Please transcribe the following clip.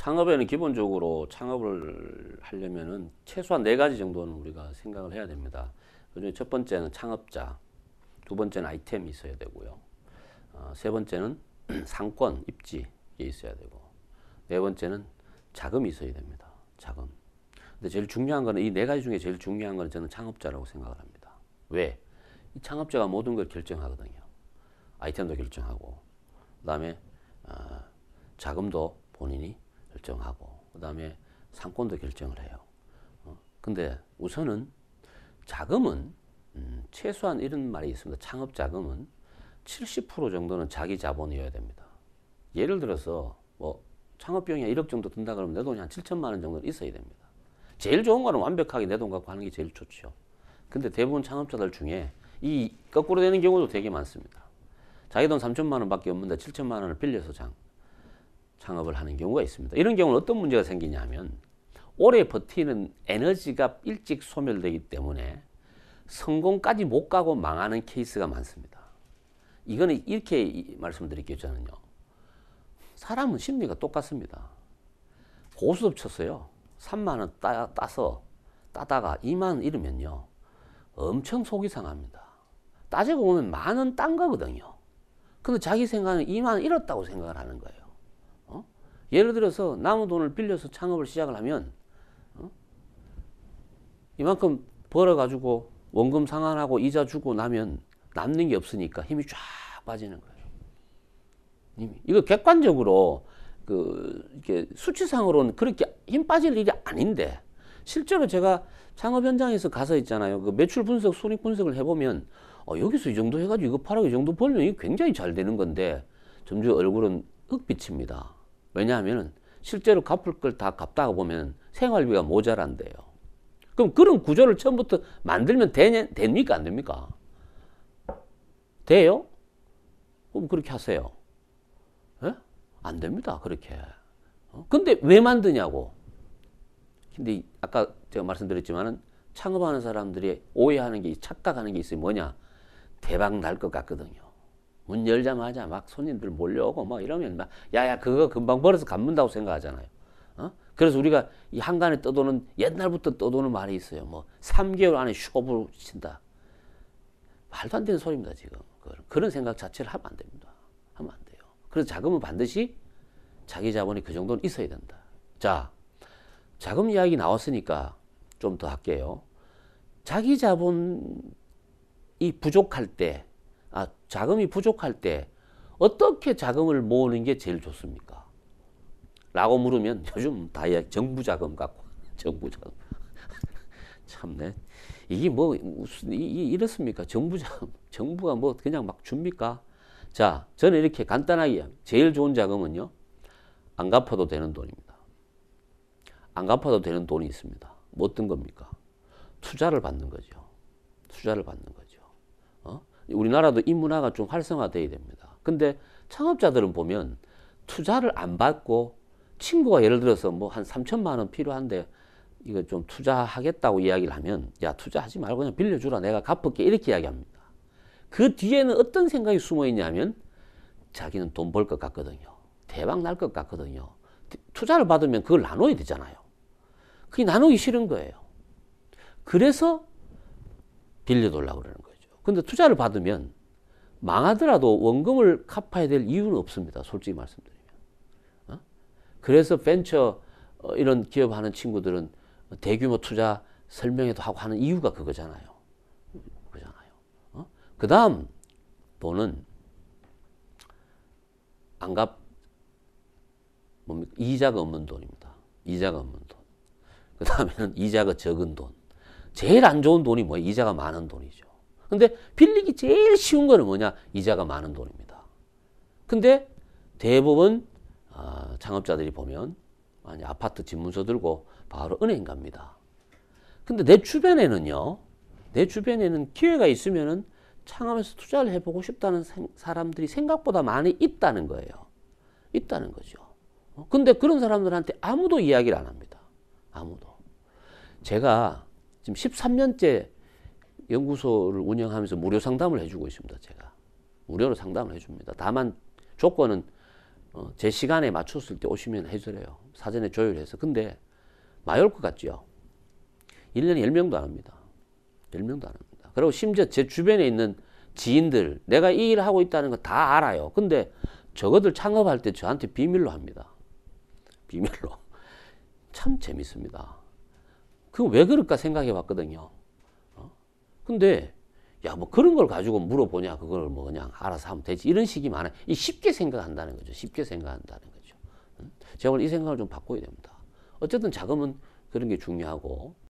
창업에는 기본적으로 창업을 하려면은 최소한 네 가지 정도는 우리가 생각을 해야 됩니다. 그중에 첫 번째는 창업자, 두 번째는 아이템이 있어야 되고요. 세 번째는 상권, 입지 이게 있어야 되고, 네 번째는 자금이 있어야 됩니다. 자금. 근데 제일 중요한 거는 이 네 가지 중에 제일 중요한 거는 저는 창업자라고 생각을 합니다. 왜? 이 창업자가 모든 걸 결정하거든요. 아이템도 결정하고, 그다음에 자금도 본인이 결정하고, 그다음에 상권도 결정을 해요. 근데 우선은 자금은 최소한 이런 말이 있습니다. 창업 자금은 70% 정도는 자기 자본이어야 됩니다. 예를 들어서 뭐 창업 비용이 1억 정도 든다 그러면 내 돈이 한 7천만 원 정도는 있어야 됩니다. 제일 좋은 거는 완벽하게 내 돈 갖고 하는 게 제일 좋죠. 근데 대부분 창업자들 중에 이 거꾸로 되는 경우도 되게 많습니다. 자기 돈 3천만 원밖에 없는데 7천만 원을 빌려서 창업을 하는 경우가 있습니다. 이런 경우는 어떤 문제가 생기냐면 오래 버티는 에너지가 일찍 소멸되기 때문에 성공까지 못 가고 망하는 케이스가 많습니다. 이거는 이렇게 말씀드릴게요. 저는요. 사람은 심리가 똑같습니다. 고스톱 쳤어요. 3만 원 따다가 2만 원 잃으면요. 엄청 속이 상합니다. 따지고 보면 만 원 딴 거거든요. 근데 자기 생각은 2만 원 잃었다고 생각을 하는 거예요. 예를 들어서 남은 돈을 빌려서 창업을 시작을 하면 이만큼 벌어가지고 원금 상환하고 이자 주고 나면 남는 게 없으니까 힘이 쫙 빠지는 거예요. 이거 객관적으로 이렇게 수치상으로는 그렇게 힘 빠질 일이 아닌데 실제로 제가 창업 현장에서 가서 있잖아요. 그 매출 분석, 손익 분석을 해보면 여기서 이 정도 해가지고 이거 팔아고 이 정도 벌면 이게 굉장히 잘 되는 건데 점점 얼굴은 흑빛입니다. 왜냐하면 실제로 갚을 걸 다 갚다가 보면 생활비가 모자란대요. 그럼 그런 구조를 처음부터 만들면 됩니까? 안 됩니까? 돼요? 그럼 그렇게 하세요. 예? 안 됩니다. 그렇게. 근데 왜 만드냐고. 근데 아까 제가 말씀드렸지만은 창업하는 사람들이 오해하는 게, 착각하는 게 있어요. 뭐냐? 대박 날 것 같거든요. 문 열자마자 막 손님들 몰려오고 뭐 이러면 막 야야 그거 금방 벌어서 갚는다고 생각하잖아요. 그래서 우리가 이 한간에 떠도는 옛날부터 떠도는 말이 있어요. 뭐 3개월 안에 쇼부를 친다. 말도 안 되는 소리입니다 지금. 그런 생각 자체를 하면 안 됩니다. 하면 안 돼요. 그래서 자금은 반드시 자기 자본이 그 정도는 있어야 된다. 자, 자금 이야기 나왔으니까 좀 더 할게요. 자기 자본이 부족할 때, 자금이 부족할 때 어떻게 자금을 모으는 게 제일 좋습니까? 라고 물으면 요즘 다 정부 자금 갖고 정부 자금 참네. 이게 뭐 무슨 이렇습니까? 정부 자금, 정부가 뭐 그냥 막 줍니까? 자, 저는 이렇게 간단하게 제일 좋은 자금은요, 안 갚아도 되는 돈입니다. 안 갚아도 되는 돈이 있습니다. 뭐 어떤 겁니까? 투자를 받는 거죠. 투자를 받는 거죠. 우리나라도 이 문화가 좀 활성화돼야 됩니다. 근데 창업자들은 보면 투자를 안 받고 친구가 예를 들어서 뭐 한 3천만 원 필요한데 이거 좀 투자하겠다고 이야기를 하면 야 투자하지 말고 그냥 빌려주라 내가 갚을게 이렇게 이야기합니다. 그 뒤에는 어떤 생각이 숨어 있냐면 자기는 돈 벌 것 같거든요. 대박 날 것 같거든요. 투자를 받으면 그걸 나눠야 되잖아요. 그게 나누기 싫은 거예요. 그래서 빌려달라고 그러는 거죠. 근데 투자를 받으면 망하더라도 원금을 갚아야 될 이유는 없습니다. 솔직히 말씀드리면. 그래서 벤처 이런 기업 하는 친구들은 대규모 투자 설명회도 하고 하는 이유가 그거잖아요. 그 다음 돈은 뭡니까? 이자가 없는 돈입니다. 이자가 없는 돈. 그 다음에는 이자가 적은 돈. 제일 안 좋은 돈이 뭐예요? 이자가 많은 돈이죠. 근데 빌리기 제일 쉬운 거는 뭐냐? 이자가 많은 돈입니다. 근데 대부분 창업자들이 보면 아파트 집문서 들고 바로 은행 갑니다. 근데 내 주변에는 기회가 있으면은 창업에서 투자를 해보고 싶다는 사람들이 생각보다 많이 있다는 거예요. 있다는 거죠. 근데 그런 사람들한테 아무도 이야기를 안 합니다. 아무도. 제가 지금 13년째 연구소를 운영하면서 무료 상담을 해주고 있습니다. 제가 무료로 상담을 해줍니다. 다만 조건은 제 시간에 맞췄을 때 오시면 해드려요. 사전에 조율해서. 근데 마요르카 같죠? 1년에 10명도 안 합니다. 10명도 안 합니다. 그리고 심지어 제 주변에 있는 지인들, 내가 이 일을 하고 있다는 거 다 알아요. 근데 저거들 창업할 때 저한테 비밀로 합니다. 비밀로. 참 재밌습니다. 그거 왜 그럴까 생각해 봤거든요. 근데 야, 뭐 그런 걸 가지고 물어보냐, 그걸 뭐 그냥 알아서 하면 되지. 이런 식이 많아요. 이 쉽게 생각한다는 거죠. 쉽게 생각한다는 거죠. 제가 오늘 이 생각을 좀 바꿔야 됩니다. 어쨌든 자금은 그런 게 중요하고,